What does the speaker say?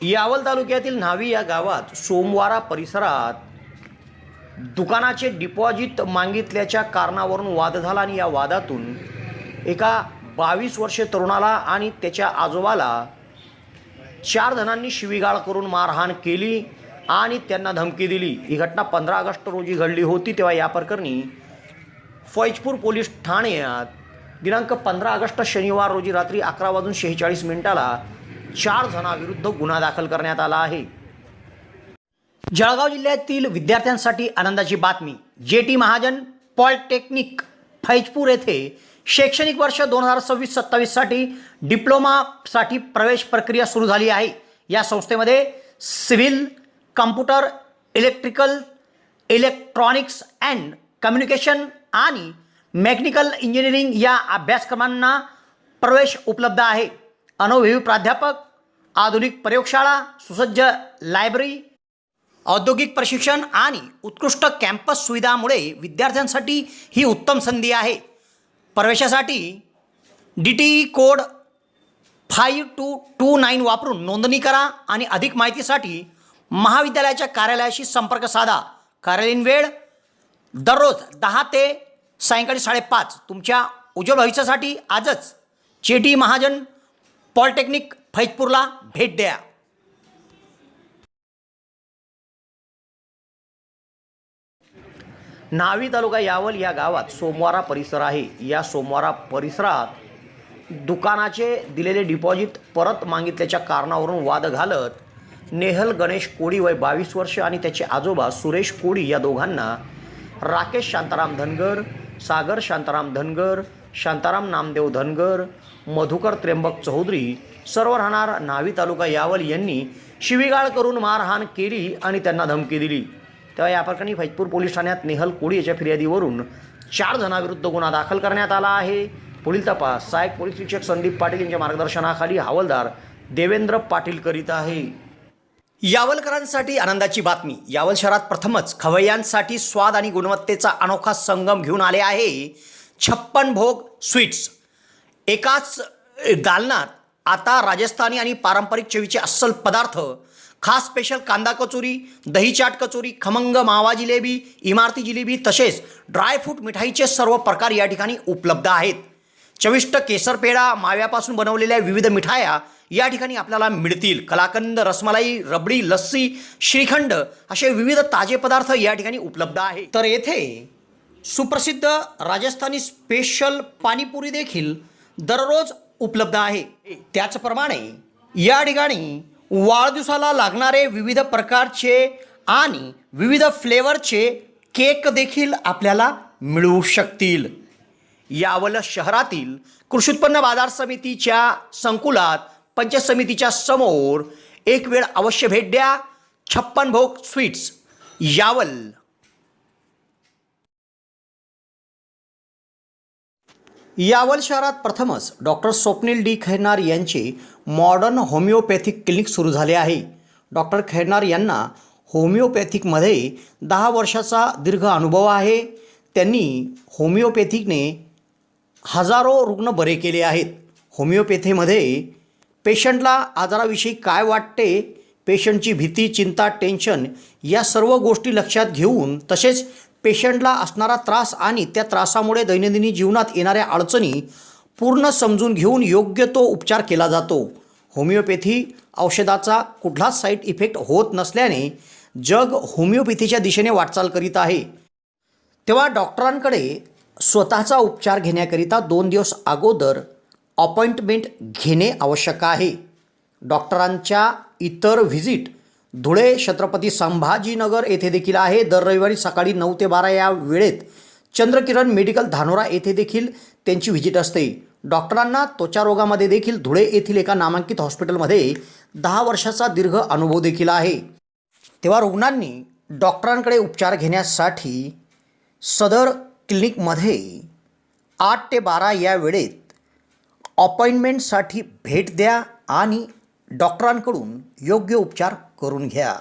यावल तालुक्यातील न्हावी या गावात सोमवारा परिसरात दुकानाचे डिपॉझिट मागितल्याच्या कारणावरून वाद झाला आणि या वादातून एका 22 वर्षीय तरुणाला आणि त्याच्या आजोबाला 4 जणांनी शिवीगाळ करून मारहाण केली आणि त्यांना धमकी दिली। ही घटना 15 ऑगस्ट रोजी घडली होती। तेव्हा या प्रकरणी फैजपूर पोलीस ठाण्यात दिनांक 15 ऑगस्ट शनिवार रोजी रात्री 11:46 4 जणांविरुद्ध गुन्हा दाखल करण्यात आला आहे। जळगाव जिल्ह्यातील विद्यार्थ्यांसाठी आनंदाची बातमी। जे.टी. महाजन पॉलिटेक्निक फैजपूर येथे शैक्षणिक वर्ष 2026-27 साठी डिप्लोमासाठी प्रवेश प्रक्रिया सुरू झाली आहे। या संस्थेमध्ये civil, computer, electrical, electronics and communication आणि मेकॅनिकल इंजिनिअरिंग या अभ्यासक्रमांना प्रवेश उपलब्ध आहे। अनुभवी प्राध्यापक, आधुनिक प्रयोगशाळा, सुसज्ज लायब्ररी, औद्योगिक प्रशिक्षण आणि उत्कृष्ट कॅम्पस सुविधांमुळे विद्यार्थ्यांसाठी ही उत्तम संधी आहे। प्रवेशासाठी DTE कोड 5229 वापरून नोंदणी करा आणि अधिक माहितीसाठी महाविद्यालयाच्या कार्यालयाशी संपर्क साधा। कार्यालयीन वेळ दररोज 10 ते सायंकाळी 5:30। तुमच्या उज्ज्वल भविष्यासाठी आजच जे.टी. महाजन पॉलिटेक्निक फैजपूरला भेट द्या। न्हावी तालुका यावल या गावात सोमवारा परिसर आहे। या सोमवारा परिसरात दुकानाचे दिलेले डिपॉझिट परत मागितल्याच्या कारणावरून वाद घालत नेहल गणेश कोडी वय 22 वर्ष आणि त्याचे आजोबा सुरेश कोडी या दोघांना राकेश शांताराम धनगर, सागर शांताराम धनगर, शांताराम नामदेव धनगर, मधुकर त्र्यंबक चौधरी सर्व राहणार न्हावी तालुका यावल यांनी शिवीगाळ करून मारहाण केली आणि त्यांना धमकी दिली। तेव्हा या प्रकरणी फैजपूर पोलीस ठाण्यात नेहल कोडी याच्या फिर्यादीवरून 4 जणांविरुद्ध गुन्हा दाखल करण्यात आला आहे। पुढील तपास सहाय्यक पोलीस निरीक्षक संदीप पाटील यांच्या मार्गदर्शनाखाली हवालदार देवेंद्र पाटील करीत आहे। यावलकरांसाठी आनंदाची बातमी। यावल शहरात प्रथमच खवय्यांसाठी स्वाद आणि गुणवत्तेचा अनोखा संगम घेऊन आले आहे 56 भोग स्वीट्स। एकाच दालनात आता राजस्थानी आणि पारंपरिक चवीचे अस्सल पदार्थ, खास स्पेशल कांदा कचोरी, दही चाट कचोरी, खमंग मावा जिलेबी, इमारती जिलेबी तसेच ड्रायफ्रूट मिठाईचे सर्व प्रकार या ठिकाणी उपलब्ध आहेत। चविष्ट केसर पेढा, माव्यापासून बनवलेल्या विविध मिठाया या ठिकाणी आपल्याला मिळतील। कलाकंद, रसमलाई, रबडी, लस्सी, श्रीखंड असे विविध ताजे पदार्थ या ठिकाणी उपलब्ध आहेत। तर येथे सुप्रसिद्ध राजस्थानी स्पेशल पाणीपुरी देखील दररोज उपलब्ध आहे। त्याचप्रमाणे या ठिकाणी वाढदिवसाला लागणारे विविध प्रकारचे आणि विविध फ्लेवरचे केक देखील आपल्याला मिळू शकतील। यावल शहरातील कृषी उत्पन्न बाजार समितीच्या संकुलात पंचायत समितीच्या समोर एक वेळ अवश्य भेट द्या। 56 भोग स्वीट्स, यावल। यावल शहरात प्रथमच डॉक्टर स्वप्नील डी खैरनार यांचे मॉडर्न होमिओपॅथिक क्लिनिक सुरू झाले आहे। डॉक्टर खैरनार यांना होमिओपॅथिकमध्ये 10 वर्षाचा दीर्घ अनुभव आहे। त्यांनी होमिओपॅथिकने हजारो रुग्ण बरे केले आहेत। होमिओपॅथीमध्ये पेशंटला आजाराविषयी काय वाटते, पेशंटची भीती, चिंता, टेन्शन या सर्व गोष्टी लक्षात घेऊन तसेच पेशंटला असणारा त्रास आणि त्या त्रासामुळे दैनंदिन जीवनात येणाऱ्या अडचणी पूर्ण समजून घेऊन योग्य तो उपचार केला जातो। होमिओपॅथी औषधाचा कुठलाच साईड इफेक्ट होत नसल्याने जग होमिओपॅथीच्या दिशेने वाटचाल करीत आहे। तेव्हा डॉक्टरांकडे स्वतःचा उपचार घेण्याकरिता 2 दिवस अगोदर अपॉइंटमेंट घेणे आवश्यक आहे। डॉक्टरांच्या इतर व्हिजिट धुळे, छत्रपती संभाजीनगर येथे देखील आहे। दर रविवारी सकाळी 9 ते 12 या वेळेत चंद्रकिरण मेडिकल धानोरा येथे देखील त्यांची व्हिजिट असते। डॉक्टरांना त्वचा रोगामध्ये देखील धुळे येथील एका नामांकित हॉस्पिटलमध्ये 10 वर्षाचा दीर्घ अनुभव देखील आहे। तेव्हा रुग्णांनी डॉक्टरांकडे उपचार घेण्यासाठी सदर क्लिनिकमध्ये 8 ते 12 या वेळेत अपॉइंटमेंटसाठी भेट द्या आणि डॉक्टरांकडून योग्य उपचार करून घ्या।